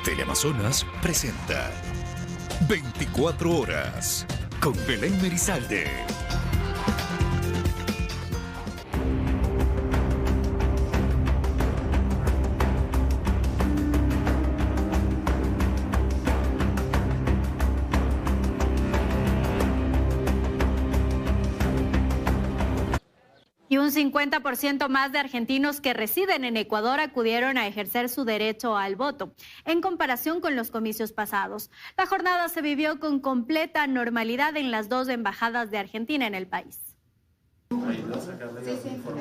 Teleamazonas presenta 24 horas con Belén Merizalde. Y un 50% más de argentinos que residen en Ecuador acudieron a ejercer su derecho al voto, en comparación con los comicios pasados. La jornada se vivió con completa normalidad en las dos embajadas de Argentina en el país.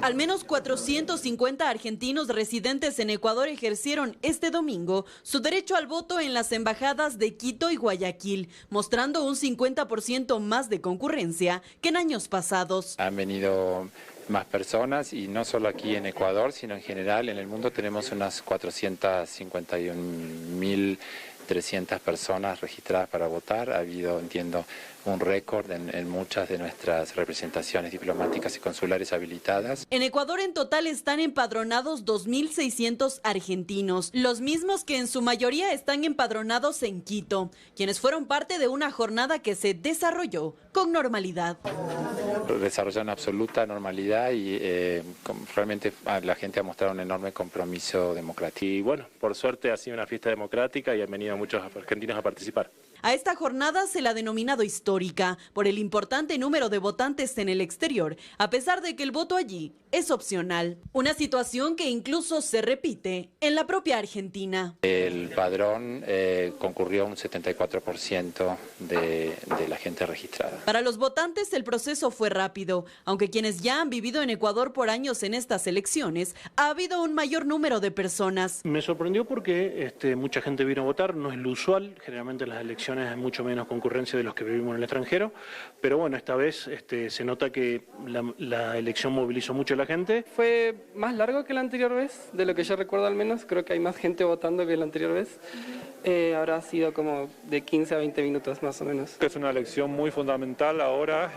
Al menos 450 argentinos residentes en Ecuador ejercieron este domingo su derecho al voto en las embajadas de Quito y Guayaquil, mostrando un 50% más de concurrencia que en años pasados. Han venido más personas y no solo aquí en Ecuador, sino en general en el mundo tenemos unas 451.300 personas registradas para votar. Ha habido, entiendo, un récord en muchas de nuestras representaciones diplomáticas y consulares habilitadas. En Ecuador en total están empadronados 2.600 argentinos, los mismos que en su mayoría están empadronados en Quito, quienes fueron parte de una jornada que se desarrolló con normalidad. Desarrolló una absoluta normalidad y realmente la gente ha mostrado un enorme compromiso democrático. Y bueno, por suerte ha sido una fiesta democrática y han venido muchos argentinos a participar. A esta jornada se la ha denominado histórica por el importante número de votantes en el exterior, a pesar de que el voto allí es opcional. Una situación que incluso se repite en la propia Argentina. El padrón concurrió un 74% de la gente registrada. Para los votantes el proceso fue rápido, aunque quienes ya han vivido en Ecuador por años en estas elecciones, ha habido un mayor número de personas. Me sorprendió porque mucha gente vino a votar, no es lo usual, generalmente en las elecciones hay mucho menos concurrencia de los que vivimos en el extranjero, pero bueno, esta vez se nota que la elección movilizó mucho a la gente. Fue más largo que la anterior vez, de lo que yo recuerdo al menos, creo que hay más gente votando que la anterior vez. Habrá sido como de 15 a 20 minutos más o menos. Es una elección muy fundamental ahora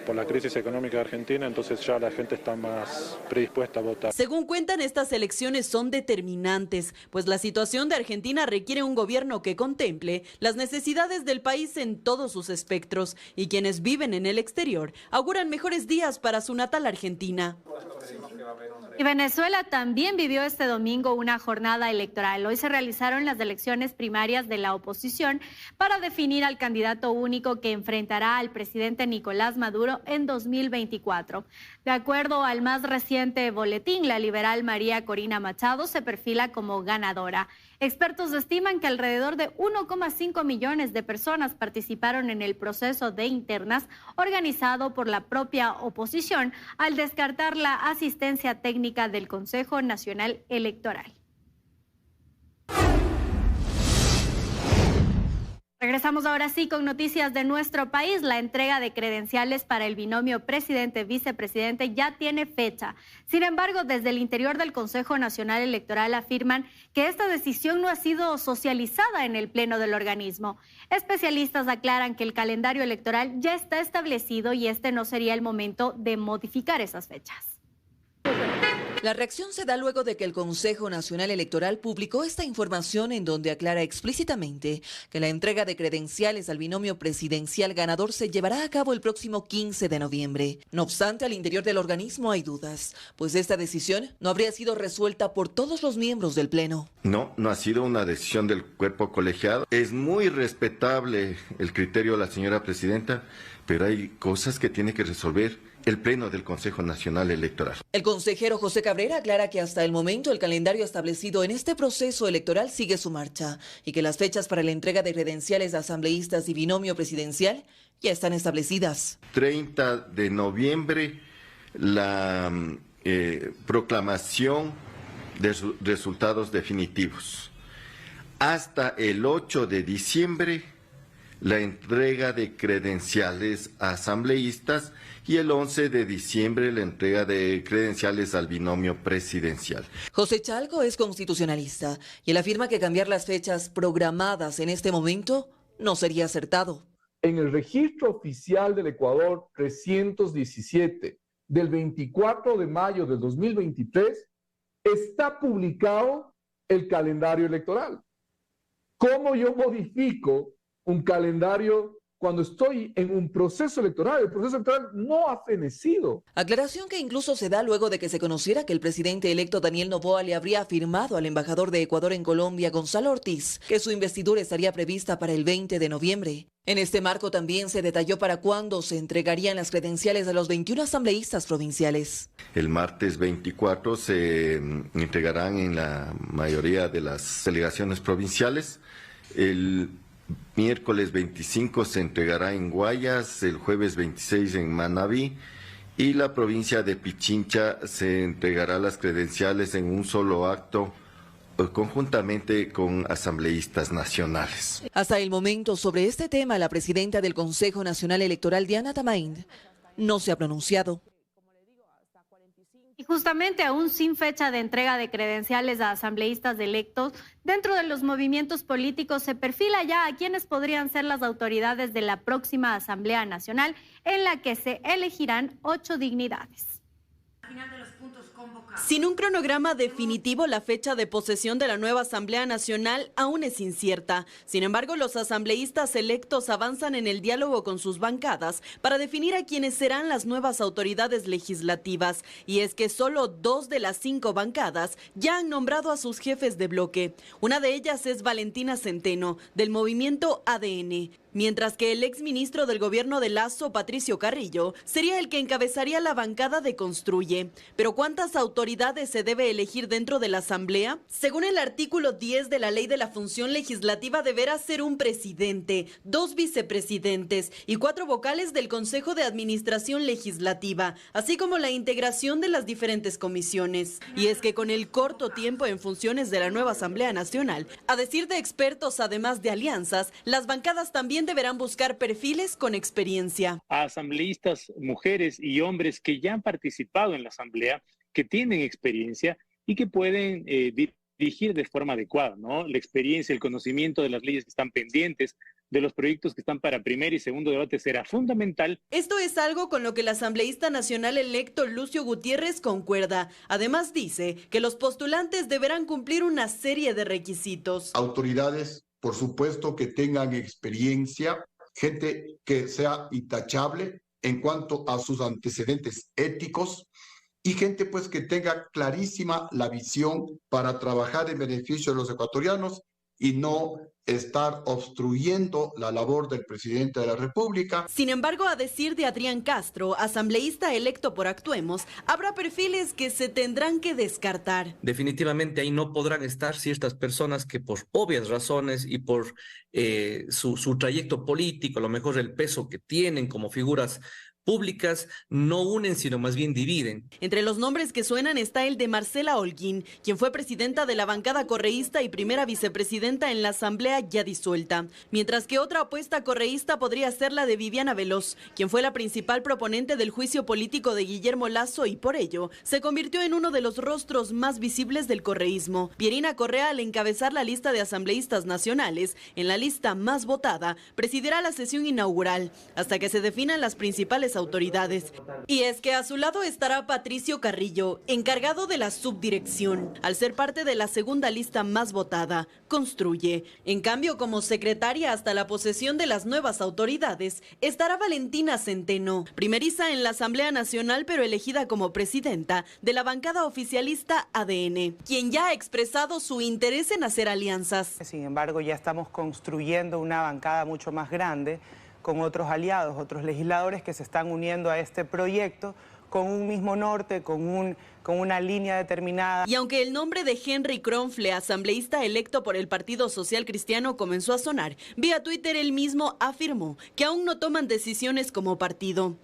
por la crisis económica de Argentina, entonces ya la gente está más predispuesta a votar. Según cuentan, estas elecciones son determinantes, pues la situación de Argentina requiere un gobierno que contemple las necesidades del país en todos sus espectros, y quienes viven en el exterior auguran mejores días para su natal Argentina. Y Venezuela también vivió este domingo una jornada electoral. Hoy se realizaron las elecciones primarias de la oposición para definir al candidato único que enfrentará al presidente Nicolás Maduro en 2024. De acuerdo al más reciente boletín, la liberal María Corina Machado se perfila como ganadora. Expertos estiman que alrededor de 1,5 millones de personas participaron en el proceso de internas organizado por la propia oposición al descartar la asistencia técnica del Consejo Nacional Electoral. Regresamos ahora sí con noticias de nuestro país. La entrega de credenciales para el binomio presidente-vicepresidente ya tiene fecha. Sin embargo, desde el interior del Consejo Nacional Electoral afirman que esta decisión no ha sido socializada en el pleno del organismo. Especialistas aclaran que el calendario electoral ya está establecido y este no sería el momento de modificar esas fechas. La reacción se da luego de que el Consejo Nacional Electoral publicó esta información en donde aclara explícitamente que la entrega de credenciales al binomio presidencial ganador se llevará a cabo el próximo 15 de noviembre. No obstante, al interior del organismo hay dudas, pues esta decisión no habría sido resuelta por todos los miembros del Pleno. No ha sido una decisión del cuerpo colegiado. Es muy respetable el criterio de la señora presidenta, pero hay cosas que tiene que resolver el Pleno del Consejo Nacional Electoral. El consejero José Cabrera aclara que hasta el momento el calendario establecido en este proceso electoral sigue su marcha y que las fechas para la entrega de credenciales a asambleístas y binomio presidencial ya están establecidas. 30 de noviembre, la proclamación de resultados definitivos. Hasta el 8 de diciembre, la entrega de credenciales a asambleístas y el 11 de diciembre la entrega de credenciales al binomio presidencial. José Chalco es constitucionalista y él afirma que cambiar las fechas programadas en este momento no sería acertado. En el registro oficial del Ecuador 317 del 24 de mayo del 2023 está publicado el calendario electoral. ¿Cómo yo modifico un calendario cuando estoy en un proceso electoral? El proceso electoral no ha fenecido. Aclaración que incluso se da luego de que se conociera que el presidente electo Daniel Noboa le habría afirmado al embajador de Ecuador en Colombia, Gonzalo Ortiz, que su investidura estaría prevista para el 20 de noviembre. En este marco también se detalló para cuándo se entregarían las credenciales a los 21 asambleístas provinciales. El martes 24 se entregarán en la mayoría de las delegaciones provinciales. El miércoles 25 se entregará en Guayas, el jueves 26 en Manabí y la provincia de Pichincha se entregará las credenciales en un solo acto conjuntamente con asambleístas nacionales. Hasta el momento, sobre este tema, la presidenta del Consejo Nacional Electoral, Diana Tamain, no se ha pronunciado. Y justamente aún sin fecha de entrega de credenciales a asambleístas electos, dentro de los movimientos políticos se perfila ya a quienes podrían ser las autoridades de la próxima Asamblea Nacional, en la que se elegirán 8 dignidades. Sin un cronograma definitivo, la fecha de posesión de la nueva Asamblea Nacional aún es incierta. Sin embargo, los asambleístas electos avanzan en el diálogo con sus bancadas para definir a quiénes serán las nuevas autoridades legislativas. Y es que solo 2 de las 5 bancadas ya han nombrado a sus jefes de bloque. Una de ellas es Valentina Centeno, del movimiento ADN. Mientras que el exministro del gobierno de Lazo, Patricio Carrillo, sería el que encabezaría la bancada de Construye. Pero ¿cuántas autoridades se debe elegir dentro de la Asamblea? Según el artículo 10 de la Ley de la Función Legislativa, deberá ser un presidente, 2 vicepresidentes y 4 vocales del Consejo de Administración Legislativa, así como la integración de las diferentes comisiones. Y es que con el corto tiempo en funciones de la nueva Asamblea Nacional, a decir de expertos, además de alianzas, las bancadas también deberán buscar perfiles con experiencia. A asambleístas, mujeres y hombres que ya han participado en la asamblea, que tienen experiencia y que pueden dirigir de forma adecuada, ¿no? La experiencia, el conocimiento de las leyes que están pendientes, de los proyectos que están para primer y segundo debate será fundamental. Esto es algo con lo que el asambleísta nacional electo Lucio Gutiérrez concuerda. Además dice que los postulantes deberán cumplir una serie de requisitos. Autoridades, por supuesto, que tengan experiencia, gente que sea intachable en cuanto a sus antecedentes éticos y gente pues que tenga clarísima la visión para trabajar en beneficio de los ecuatorianos y no estar obstruyendo la labor del presidente de la República. Sin embargo, a decir de Adrián Castro, asambleísta electo por Actuemos, habrá perfiles que se tendrán que descartar. Definitivamente ahí no podrán estar ciertas personas que por obvias razones y por su trayecto político, a lo mejor el peso que tienen como figuras públicas, no unen, sino más bien dividen. Entre los nombres que suenan está el de Marcela Holguín, quien fue presidenta de la bancada correísta y primera vicepresidenta en la asamblea ya disuelta. Mientras que otra apuesta correísta podría ser la de Viviana Veloz, quien fue la principal proponente del juicio político de Guillermo Lasso y por ello se convirtió en uno de los rostros más visibles del correísmo. Pierina Correa, al encabezar la lista de asambleístas nacionales, en la lista más votada, presidirá la sesión inaugural, hasta que se definan las principales autoridades. Y es que a su lado estará Patricio Carrillo, encargado de la subdirección, al ser parte de la segunda lista más votada, Construye. En cambio, como secretaria hasta la posesión de las nuevas autoridades, estará Valentina Centeno, primeriza en la Asamblea Nacional pero elegida como presidenta de la bancada oficialista ADN, quien ya ha expresado su interés en hacer alianzas. Sin embargo, ya estamos construyendo una bancada mucho más grande, con otros aliados, otros legisladores que se están uniendo a este proyecto con un mismo norte, con una línea determinada. Y aunque el nombre de Henry Kronfle, asambleísta electo por el Partido Social Cristiano, comenzó a sonar, vía Twitter él mismo afirmó que aún no toman decisiones como partido.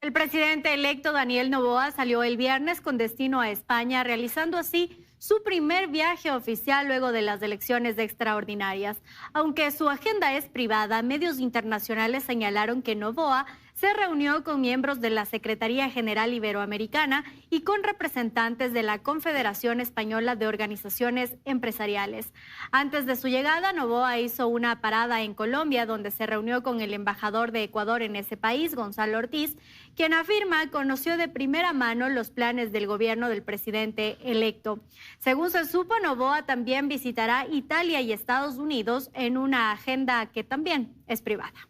El presidente electo Daniel Noboa salió el viernes con destino a España, realizando así su primer viaje oficial luego de las elecciones extraordinarias. Aunque su agenda es privada, medios internacionales señalaron que Noboa se reunió con miembros de la Secretaría General Iberoamericana y con representantes de la Confederación Española de Organizaciones Empresariales. Antes de su llegada, Noboa hizo una parada en Colombia, donde se reunió con el embajador de Ecuador en ese país, Gonzalo Ortiz, quien afirma conoció de primera mano los planes del gobierno del presidente electo. Según se supo, Noboa también visitará Italia y Estados Unidos en una agenda que también es privada.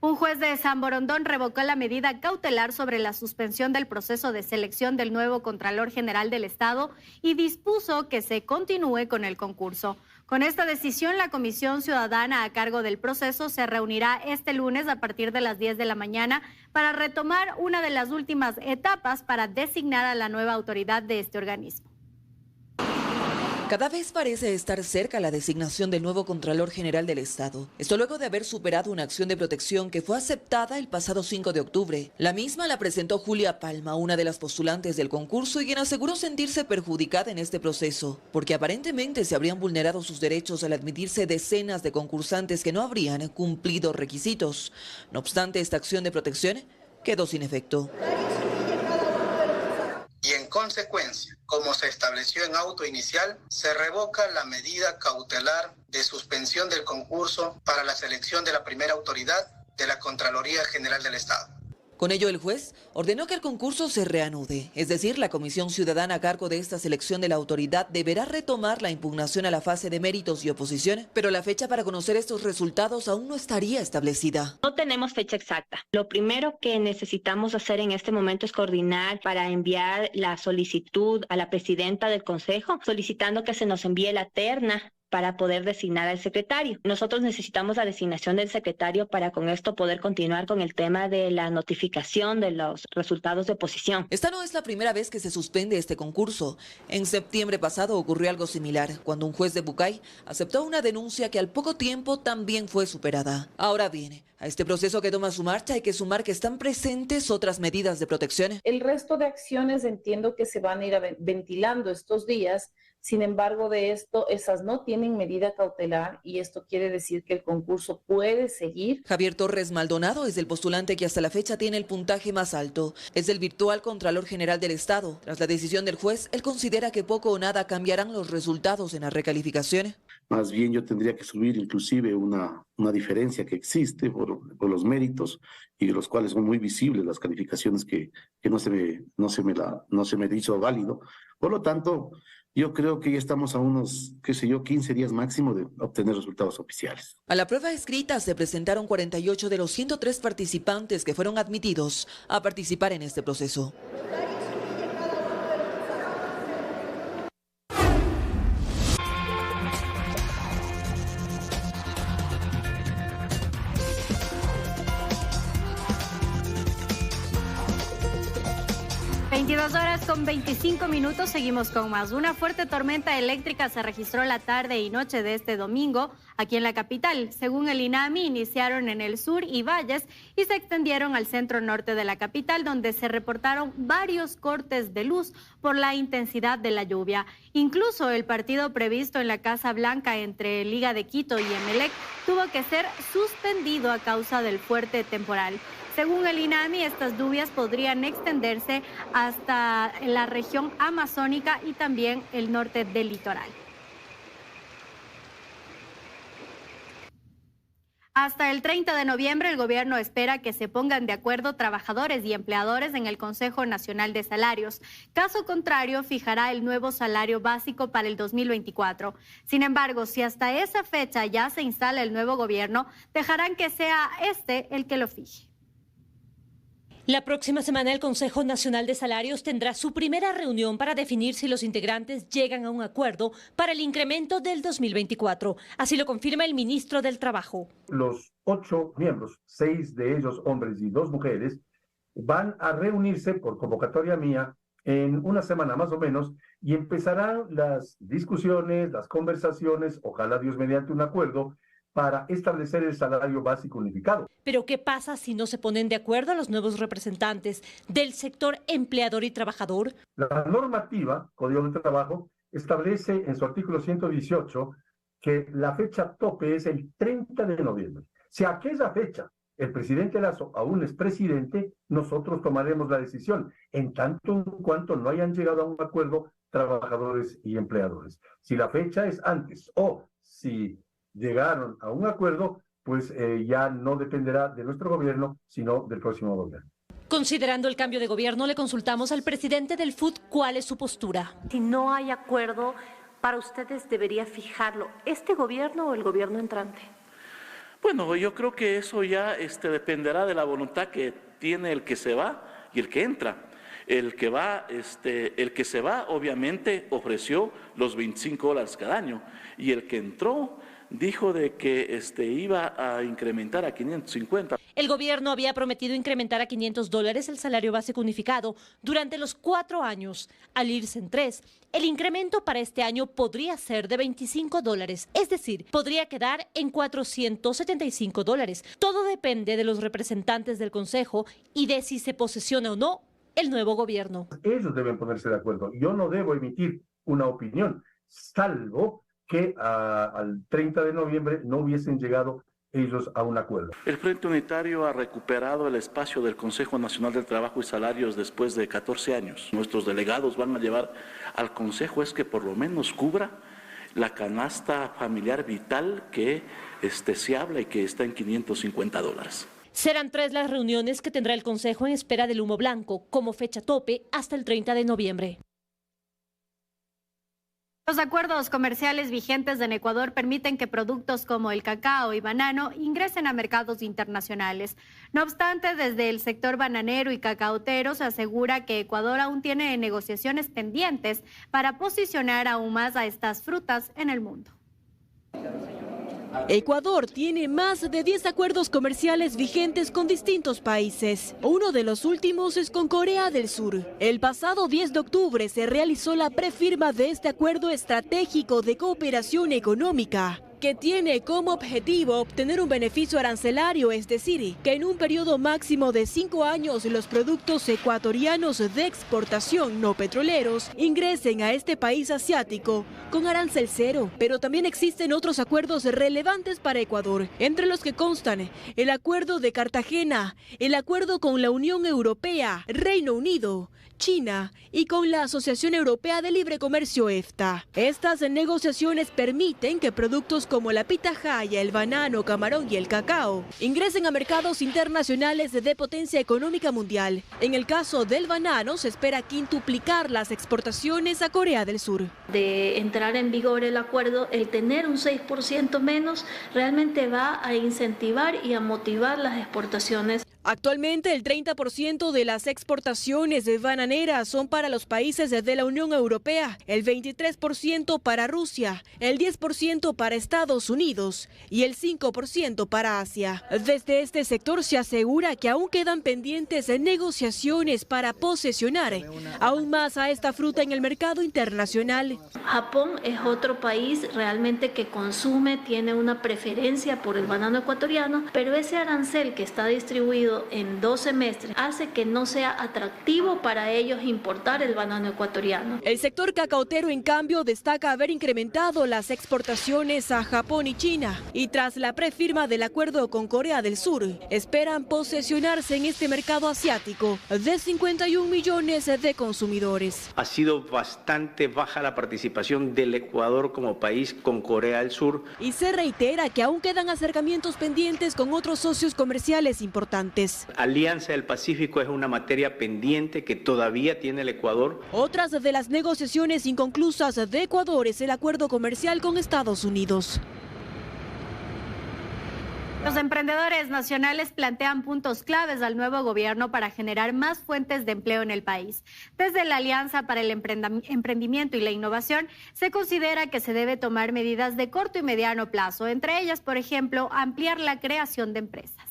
Un juez de San Borondón revocó la medida cautelar sobre la suspensión del proceso de selección del nuevo Contralor General del Estado y dispuso que se continúe con el concurso. Con esta decisión, la Comisión Ciudadana a cargo del proceso se reunirá este lunes a partir de las 10 de la mañana para retomar una de las últimas etapas para designar a la nueva autoridad de este organismo. Cada vez parece estar cerca la designación del nuevo Contralor General del Estado. Esto luego de haber superado una acción de protección que fue aceptada el pasado 5 de octubre. La misma la presentó Julia Palma, una de las postulantes del concurso y quien aseguró sentirse perjudicada en este proceso, porque aparentemente se habrían vulnerado sus derechos al admitirse decenas de concursantes que no habrían cumplido requisitos. No obstante, esta acción de protección quedó sin efecto. Y en consecuencia, como se estableció en auto inicial, se revoca la medida cautelar de suspensión del concurso para la selección de la primera autoridad de la Contraloría General del Estado. Con ello, el juez ordenó que el concurso se reanude, es decir, la Comisión Ciudadana a cargo de esta selección de la autoridad deberá retomar la impugnación a la fase de méritos y oposición, pero la fecha para conocer estos resultados aún no estaría establecida. No tenemos fecha exacta. Lo primero que necesitamos hacer en este momento es coordinar para enviar la solicitud a la presidenta del Consejo, solicitando que se nos envíe la terna para poder designar al secretario. Nosotros necesitamos la designación del secretario para con esto poder continuar con el tema de la notificación de los resultados de oposición. Esta no es la primera vez que se suspende este concurso. En septiembre pasado ocurrió algo similar, cuando un juez de Bucay aceptó una denuncia que al poco tiempo también fue superada. Ahora bien, a este proceso que toma su marcha hay que sumar que están presentes otras medidas de protección. El resto de acciones entiendo que se van a ir ventilando estos días. Sin embargo, de esto, esas no tienen medida cautelar y esto quiere decir que el concurso puede seguir. Javier Torres Maldonado es el postulante que hasta la fecha tiene el puntaje más alto. Es el virtual Contralor General del Estado. Tras la decisión del juez, él considera que poco o nada cambiarán los resultados en la recalificación. Más bien yo tendría que subir inclusive una diferencia que existe por los méritos y de los cuales son muy visibles las calificaciones que no se me hizo válido. Por lo tanto, yo creo que ya estamos a unos, 15 días máximo de obtener resultados oficiales. A la prueba escrita se presentaron 48 de los 103 participantes que fueron admitidos a participar en este proceso. Con 25 minutos seguimos con más. Una fuerte tormenta eléctrica se registró la tarde y noche de este domingo aquí en la capital. Según el INAMI, iniciaron en el sur y valles y se extendieron al centro norte de la capital, donde se reportaron varios cortes de luz por la intensidad de la lluvia. Incluso el partido previsto en la Casa Blanca entre Liga de Quito y Emelec tuvo que ser suspendido a causa del fuerte temporal. Según el INAMI, estas lluvias podrían extenderse hasta la región amazónica y también el norte del litoral. Hasta el 30 de noviembre, el gobierno espera que se pongan de acuerdo trabajadores y empleadores en el Consejo Nacional de Salarios. Caso contrario, fijará el nuevo salario básico para el 2024. Sin embargo, si hasta esa fecha ya se instala el nuevo gobierno, dejarán que sea este el que lo fije. La próxima semana el Consejo Nacional de Salarios tendrá su primera reunión para definir si los integrantes llegan a un acuerdo para el incremento del 2024. Así lo confirma el ministro del Trabajo. Los 8 miembros, 6 de ellos hombres y 2 mujeres, van a reunirse por convocatoria mía en una semana más o menos y empezarán las discusiones, las conversaciones, ojalá Dios mediante un acuerdo, para establecer el salario básico unificado. Pero ¿qué pasa si no se ponen de acuerdo los nuevos representantes del sector empleador y trabajador? La normativa, Código de Trabajo, establece en su artículo 118 que la fecha tope es el 30 de noviembre. Si a aquella fecha el presidente Lasso aún es presidente, nosotros tomaremos la decisión, en tanto en cuanto no hayan llegado a un acuerdo trabajadores y empleadores. Si la fecha es antes o si llegaron a un acuerdo, pues ya no dependerá de nuestro gobierno, sino del próximo gobierno. Considerando el cambio de gobierno, le consultamos al presidente del FUT cuál es su postura. Si no hay acuerdo, para ustedes debería fijarlo este gobierno o el gobierno entrante. Bueno, yo creo que eso ya dependerá de la voluntad que tiene el que se va y el que entra. El que se va obviamente ofreció los $25 cada año y el que entró dijo de que iba a incrementar a 550. El gobierno había prometido incrementar a $500 el salario básico unificado durante los 4 años. Al irse en 3, el incremento para este año podría ser de $25, es decir, podría quedar en $475. Todo depende de los representantes del Consejo y de si se posesiona o no el nuevo gobierno. Ellos deben ponerse de acuerdo. Yo no debo emitir una opinión, salvo que al 30 de noviembre no hubiesen llegado ellos a un acuerdo. El Frente Unitario ha recuperado el espacio del Consejo Nacional del Trabajo y Salarios después de 14 años. Nuestros delegados van a llevar al Consejo es que por lo menos cubra la canasta familiar vital que se habla y que está en $550. Serán 3 las reuniones que tendrá el Consejo en espera del humo blanco, como fecha tope hasta el 30 de noviembre. Los acuerdos comerciales vigentes en Ecuador permiten que productos como el cacao y banano ingresen a mercados internacionales. No obstante, desde el sector bananero y cacaotero se asegura que Ecuador aún tiene negociaciones pendientes para posicionar aún más a estas frutas en el mundo. Ecuador tiene más de 10 acuerdos comerciales vigentes con distintos países. Uno de los últimos es con Corea del Sur. El pasado 10 de octubre se realizó la prefirma de este acuerdo estratégico de cooperación económica, que tiene como objetivo obtener un beneficio arancelario, es decir, que en un periodo máximo de 5 años los productos ecuatorianos de exportación no petroleros ingresen a este país asiático con arancel cero. Pero también existen otros acuerdos relevantes para Ecuador, entre los que constan el Acuerdo de Cartagena, el acuerdo con la Unión Europea, Reino Unido, China y con la Asociación Europea de Libre Comercio EFTA. Estas negociaciones permiten que productos como la pitahaya, el banano, camarón y el cacao ingresen a mercados internacionales de potencia económica mundial. En el caso del banano se espera quintuplicar las exportaciones a Corea del Sur. De entrar en vigor el acuerdo, el tener un 6% menos realmente va a incentivar y a motivar las exportaciones. Actualmente el 30% de las exportaciones de bananeras son para los países de la Unión Europea, el 23% para Rusia, el 10% para Estados Unidos y el 5% para Asia. Desde este sector se asegura que aún quedan pendientes negociaciones para posesionar aún más a esta fruta en el mercado internacional. Japón es otro país realmente que consume, tiene una preferencia por el banano ecuatoriano, pero ese arancel que está distribuido en 2 semestres hace que no sea atractivo para ellos importar el banano ecuatoriano. El sector cacaotero, en cambio, destaca haber incrementado las exportaciones a Japón y China. Y tras la prefirma del acuerdo con Corea del Sur, esperan posesionarse en este mercado asiático de 51 millones de consumidores. Ha sido bastante baja la participación del Ecuador como país con Corea del Sur. Y se reitera que aún quedan acercamientos pendientes con otros socios comerciales importantes. Alianza del Pacífico es una materia pendiente que todavía tiene el Ecuador. Otras de las negociaciones inconclusas de Ecuador es el acuerdo comercial con Estados Unidos. Los emprendedores nacionales plantean puntos claves al nuevo gobierno para generar más fuentes de empleo en el país. Desde la Alianza para el Emprendimiento y la Innovación se considera que se debe tomar medidas de corto y mediano plazo, entre ellas, por ejemplo, ampliar la creación de empresas.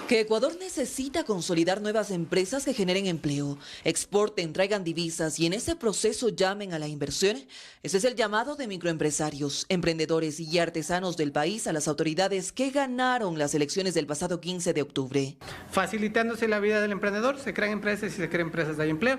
Que Ecuador necesita consolidar nuevas empresas que generen empleo, exporten, traigan divisas y en ese proceso llamen a la inversión. Ese es el llamado de microempresarios, emprendedores y artesanos del país a las autoridades que ganaron las elecciones del pasado 15 de octubre. Facilitándose la vida del emprendedor, se crean empresas y se crean empresas, hay empleo.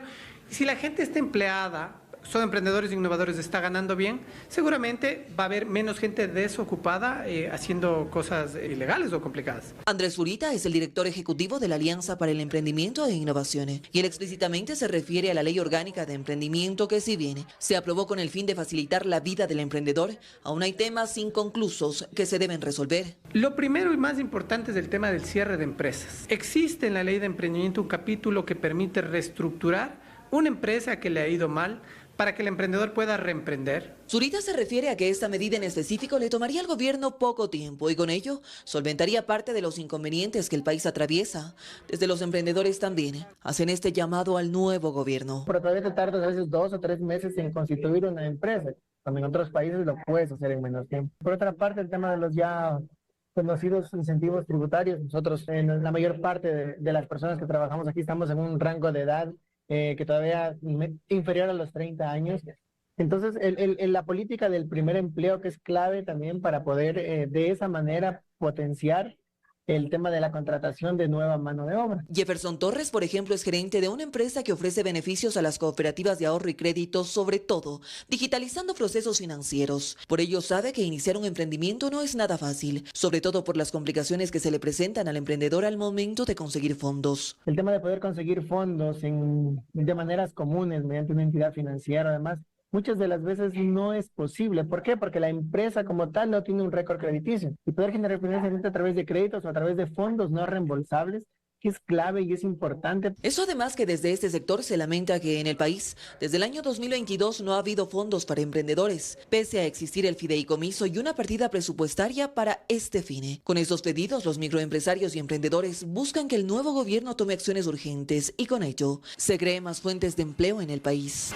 Y si la gente está empleada, son emprendedores e innovadores, está ganando bien, seguramente va a haber menos gente desocupada haciendo cosas ilegales o complicadas. Andrés Zurita es el director ejecutivo de la Alianza para el Emprendimiento e Innovaciones y él explícitamente se refiere a la Ley Orgánica de Emprendimiento que, si bien se aprobó con el fin de facilitar la vida del emprendedor, aún hay temas inconclusos que se deben resolver. Lo primero y más importante es el tema del cierre de empresas. Existe en la Ley de Emprendimiento un capítulo que permite reestructurar una empresa que le ha ido mal para que el emprendedor pueda reemprender. Zurita se refiere a que esta medida en específico le tomaría al gobierno poco tiempo y con ello solventaría parte de los inconvenientes que el país atraviesa. Desde los emprendedores también hacen este llamado al nuevo gobierno. Pero todavía te tardas a veces 2 o 3 meses en constituir una empresa, cuando en otros países lo puedes hacer en menos tiempo. Por otra parte, el tema de los ya conocidos incentivos tributarios, nosotros en la mayor parte de las personas que trabajamos aquí estamos en un rango de edad que todavía inferior a los 30 años. Entonces, la política del primer empleo, que es clave también para poder de esa manera potenciar el tema de la contratación de nueva mano de obra. Jefferson Torres, por ejemplo, es gerente de una empresa que ofrece beneficios a las cooperativas de ahorro y crédito, sobre todo digitalizando procesos financieros. Por ello sabe que iniciar un emprendimiento no es nada fácil, sobre todo por las complicaciones que se le presentan al emprendedor al momento de conseguir fondos. El tema de poder conseguir fondos de maneras comunes mediante una entidad financiera, además, muchas de las veces no es posible. ¿Por qué? Porque la empresa como tal no tiene un récord crediticio. Y poder generar financiamiento a través de créditos o a través de fondos no reembolsables, que es clave y es importante. Eso además que desde este sector se lamenta que en el país, desde el año 2022 no ha habido fondos para emprendedores, pese a existir el fideicomiso y una partida presupuestaria para este fin. Con estos pedidos, los microempresarios y emprendedores buscan que el nuevo gobierno tome acciones urgentes y con ello se creen más fuentes de empleo en el país.